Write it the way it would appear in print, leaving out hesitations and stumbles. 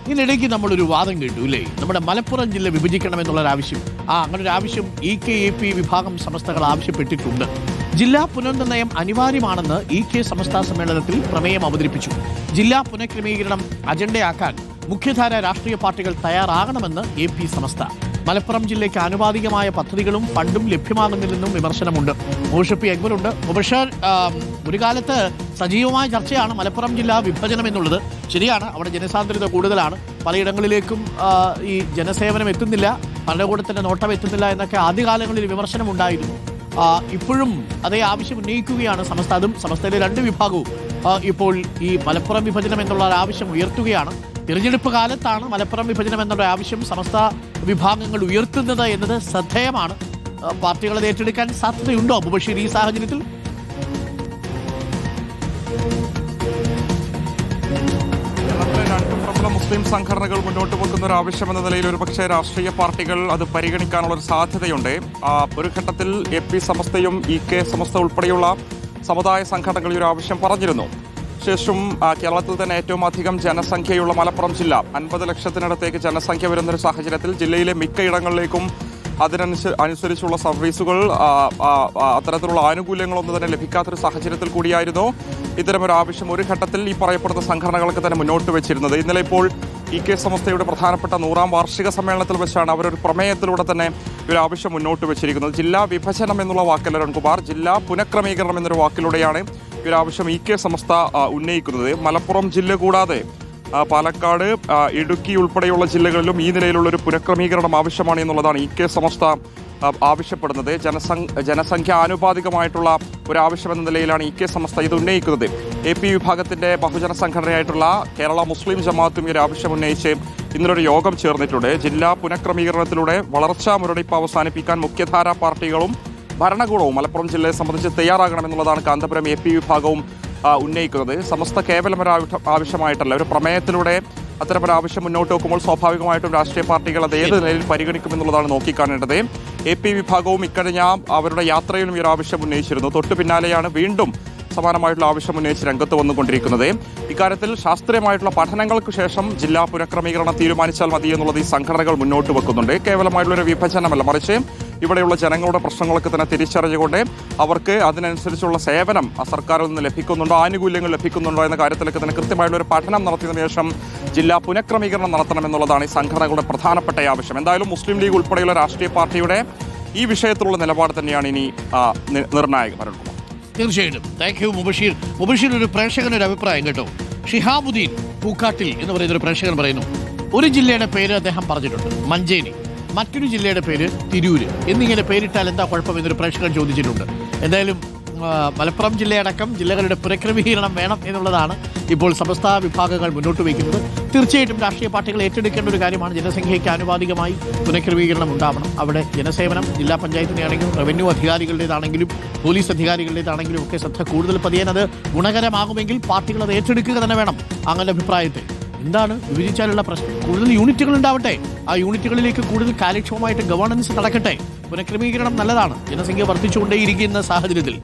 ഇതിനിടയ്ക്ക് നമ്മളൊരു വാദം കേട്ടു അല്ലേ, നമ്മുടെ മലപ്പുറം ജില്ല വിഭജിക്കണമെന്നുള്ളൊരാവശ്യം. അങ്ങനൊരു ആവശ്യം EKAP വിഭാഗം സമസ്തകൾ ആവശ്യപ്പെട്ടിട്ടുണ്ട്. ജില്ലാ പുനർനിർണയം അനിവാര്യമാണെന്ന് EK സമസ്ത സമ്മേളനത്തിൽ പ്രമേയം അവതരിപ്പിച്ചു. ജില്ലാ പുനഃക്രമീകരണം അജണ്ടയാക്കാൻ മുഖ്യധാര രാഷ്ട്രീയ പാർട്ടികൾ തയ്യാറാകണമെന്ന് AP സമസ്ത. മലപ്പുറം ജില്ലയ്ക്ക് ആനുപാതികമായ പദ്ധതികളും ഫണ്ടും ലഭ്യമാകുന്നില്ലെന്നും വിമർശനമുണ്ട്. മുബഷീർ അക്ബറുണ്ട്. മുബഷീർ, ഒരു കാലത്ത് സജീവമായ ചർച്ചയാണ് മലപ്പുറം ജില്ലാ വിഭജനം എന്നുള്ളത്. ശരിയാണ്, അവിടെ ജനസാന്ദ്രത കൂടുതലാണ്, പലയിടങ്ങളിലേക്കും ഈ ജനസേവനം എത്തുന്നില്ല, ഭരണകൂടത്തിൻ്റെ നോട്ടം എത്തുന്നില്ല എന്നൊക്കെ ആദ്യകാലങ്ങളിൽ വിമർശനമുണ്ടായിരുന്നു. ഇപ്പോഴും അതേ ആവശ്യം ഉന്നയിക്കുകയാണ് സമസ്ത. അതും സമസ്തയിലെ രണ്ട് വിഭാഗവും ഇപ്പോൾ ഈ മലപ്പുറം വിഭജനം എന്നുള്ള ആവശ്യം ഉയർത്തുകയാണ്. തിരഞ്ഞെടുപ്പ് കാലത്താണ് മലപ്പുറം വിഭജനം എന്നുള്ള ആവശ്യം സമസ്ത വിഭാഗങ്ങൾ ഉയർത്തുന്നത് എന്നത് ശ്രദ്ധേയമാണ്. പാർട്ടികളത് ഏറ്റെടുക്കാൻ സാധ്യതയുണ്ടോ മുബഷീർ ഈ സാഹചര്യത്തിൽ? പ്രബല മുസ്ലിം സംഘടനകൾ മുന്നോട്ട് വെക്കുന്ന ഒരു ആവശ്യമെന്ന നിലയിൽ ഒരുപക്ഷെ രാഷ്ട്രീയ പാർട്ടികൾ അത് പരിഗണിക്കാനുള്ള ഒരു സാധ്യതയുണ്ട്. ഒരു ഘട്ടത്തിൽ AP സമസ്തയും EK സമസ്ത ഉൾപ്പെടെയുള്ള സമുദായ സംഘടനകൾ ഈ ഒരു ആവശ്യം പറഞ്ഞിരുന്നു. ശേഷം കേരളത്തിൽ തന്നെ ഏറ്റവും അധികം ജനസംഖ്യയുള്ള മലപ്പുറം ജില്ല, 50 ലക്ഷത്തിനടുത്തേക്ക് ജനസംഖ്യ വരുന്നൊരു സാഹചര്യത്തിൽ ജില്ലയിലെ മിക്കയിടങ്ങളിലേക്കും അതിനനുസരിച്ചുള്ള സർവീസുകൾ, അത്തരത്തിലുള്ള ആനുകൂല്യങ്ങളൊന്നും തന്നെ ലഭിക്കാത്തൊരു സാഹചര്യത്തിൽ കൂടിയായിരുന്നു ഇത്തരമൊരു ആവശ്യം ഒരു ഘട്ടത്തിൽ ഈ പറയപ്പെടുന്ന സംഘടനകൾക്ക് തന്നെ മുന്നോട്ട് വെച്ചിരുന്നത്. ഇന്നലെ ഇപ്പോൾ EK സമസ്തയുടെ പ്രധാനപ്പെട്ട 100ാം വാർഷിക സമ്മേളനത്തിൽ വെച്ചാണ് അവരൊരു പ്രമേയത്തിലൂടെ തന്നെ ഒരു ആവശ്യം മുന്നോട്ട് വെച്ചിരിക്കുന്നത്. ജില്ലാ വിഭജനം എന്നുള്ള വാക്കല്ല അരുൺകുമാർ, ജില്ലാ പുനഃക്രമീകരണം എന്നൊരു വാക്കിലൂടെയാണ് ഈ ഒരു ആവശ്യം EK സമസ്ത ഉന്നയിക്കുന്നത്. മലപ്പുറം ജില്ല കൂടാതെ പാലക്കാട്, ഇടുക്കി ഉൾപ്പെടെയുള്ള ജില്ലകളിലും ഈ നിലയിലുള്ള ഒരു പുനഃക്രമീകരണം ആവശ്യമാണ് എന്നുള്ളതാണ് EK സമസ്ത ആവശ്യപ്പെടുന്നത്. ജനസംഖ്യ ആനുപാതികമായിട്ടുള്ള ഒരു ആവശ്യമെന്ന നിലയിലാണ് EK സമസ്ത ഇത് ഉന്നയിക്കുന്നത്. AP വിഭാഗത്തിന്റെ ബഹുജന സംഘടനയായിട്ടുള്ള കേരള മുസ്ലിം ജമാഅത്തും ഈ ഒരു ആവശ്യം ഉന്നയിച്ച് ഇന്നലൊരു യോഗം ചേർന്നിട്ടുണ്ട്. ജില്ലാ പുനഃക്രമീകരണത്തിലൂടെ വളർച്ചാ മുരടിപ്പ് അവസാനിപ്പിക്കാൻ മുഖ്യധാരാ പാർട്ടികളും ഭരണകൂടവും മലപ്പുറം ജില്ലയെ സംബന്ധിച്ച് തയ്യാറാകണമെന്നുള്ളതാണ് കാന്തപുരം AP വിഭാഗവും ഉന്നയിക്കുന്നത്. സമസ്ത കേവലം ഒരു ആവശ്യമായിട്ടല്ല, ഒരു പ്രമേയത്തിലൂടെ അത്തരമൊരു ആവശ്യം മുന്നോട്ട് വെക്കുമ്പോൾ സ്വാഭാവികമായിട്ടും രാഷ്ട്രീയ പാർട്ടികൾ അത് ഏത് നിലയിൽ പരിഗണിക്കുമെന്നുള്ളതാണ് നോക്കിക്കാണേണ്ടത്. AP വിഭാഗവും ഇക്കഴിഞ്ഞ അവരുടെ യാത്രയിലും ഈ ഒരു ആവശ്യം ഉന്നയിച്ചിരുന്നു. തൊട്ടു പിന്നാലെയാണ് വീണ്ടും സമാനമായിട്ടുള്ള ആവശ്യം ഉന്നയിച്ച് രംഗത്ത് വന്നുകൊണ്ടിരിക്കുന്നത്. ഇക്കാര്യത്തിൽ ശാസ്ത്രീയമായിട്ടുള്ള പഠനങ്ങൾക്ക് ശേഷം ജില്ലാ പുനഃക്രമീകരണം തീരുമാനിച്ചാൽ മതി എന്നുള്ളത് ഈ സംഘടനകൾ മുന്നോട്ട് വെക്കുന്നുണ്ട്. കേവലമായിട്ടുള്ളൊരു വിഭജനമല്ല, മറിച്ച് ഇവിടെയുള്ള ജനങ്ങളുടെ പ്രശ്നങ്ങളൊക്കെ തന്നെ തിരിച്ചറിഞ്ഞുകൊണ്ട് അവർക്ക് അതിനനുസരിച്ചുള്ള സേവനം സർക്കാരിൽ നിന്ന് ലഭിക്കുന്നുണ്ടോ, ആനുകൂല്യങ്ങൾ ലഭിക്കുന്നുണ്ടോ എന്ന കാര്യത്തിലൊക്കെ തന്നെ കൃത്യമായിട്ടുള്ള ഒരു പഠനം നടത്തിയതിനു ശേഷം ജില്ലാ പുനഃക്രമീകരണം നടത്തണമെന്നുള്ളതാണ് ഈ സംഘടനകളുടെ പ്രധാനപ്പെട്ട ആവശ്യം. എന്തായാലും മുസ്ലിം ലീഗ് ഉൾപ്പെടെയുള്ള രാഷ്ട്രീയ പാർട്ടിയുടെ ഈ വിഷയത്തിലുള്ള നിലപാട് തന്നെയാണ് ഇനി നിർണായകം. തീർച്ചയായിട്ടും താങ്ക് യു മുബഷീർ. മുബഷീർ, ഒരു പ്രേക്ഷകനൊരു അഭിപ്രായം കേട്ടോ. ഷിഹാബുദ്ദീൻ പൂക്കാട്ടിൽ എന്ന് പറയുന്നൊരു പ്രേക്ഷകൻ പറയുന്നു, ഒരു ജില്ലയുടെ പേര് അദ്ദേഹം പറഞ്ഞിട്ടുണ്ട്, മഞ്ചേരി, മറ്റൊരു ജില്ലയുടെ പേര് തിരൂര് എന്നിങ്ങനെ പേരിട്ടാൽ എന്താ കുഴപ്പമെന്നൊരു പ്രേക്ഷകൻ ചോദിച്ചിട്ടുണ്ട്. എന്തായാലും മലപ്പുറം ജില്ലയടക്കം ജില്ലകളുടെ പുനഃക്രമീകരണം വേണം എന്നുള്ളതാണ് ഇപ്പോൾ സമസ്ത വിഭാഗങ്ങൾ മുന്നോട്ട് വയ്ക്കുന്നത്. തീർച്ചയായിട്ടും രാഷ്ട്രീയ പാർട്ടികൾ ഏറ്റെടുക്കേണ്ട ഒരു കാര്യമാണ്. ജനസംഖ്യയ്ക്ക് ആനുപാതികമായി പുനഃക്രമീകരണം ഉണ്ടാവണം. അവിടെ ജനസേവനം ജില്ലാ പഞ്ചായത്തിൻ്റെ ആണെങ്കിലും റവന്യൂ അധികാരികളുടേതാണെങ്കിലും പോലീസ് അധികാരികളുടേതാണെങ്കിലും ഒക്കെ ശ്രദ്ധ കൂടുതൽ പതിയാൻ അത് ഗുണകരമാകുമെങ്കിൽ പാർട്ടികൾ അത് ഏറ്റെടുക്കുക തന്നെ വേണം. അങ്ങനെ അഭിപ്രായത്തെ എന്താണ് വിഭജിച്ചാലുള്ള പ്രശ്നം? കൂടുതൽ യൂണിറ്റുകൾ ഉണ്ടാവട്ടെ, ആ യൂണിറ്റുകളിലേക്ക് കൂടുതൽ കാര്യക്ഷമമായിട്ട് ഗവേണൻസ് നടക്കട്ടെ. പുനഃക്രമീകരണം നല്ലതാണ്, ജനസംഖ്യ വർദ്ധിച്ചുകൊണ്ടേയിരിക്കുന്ന സാഹചര്യത്തിൽ.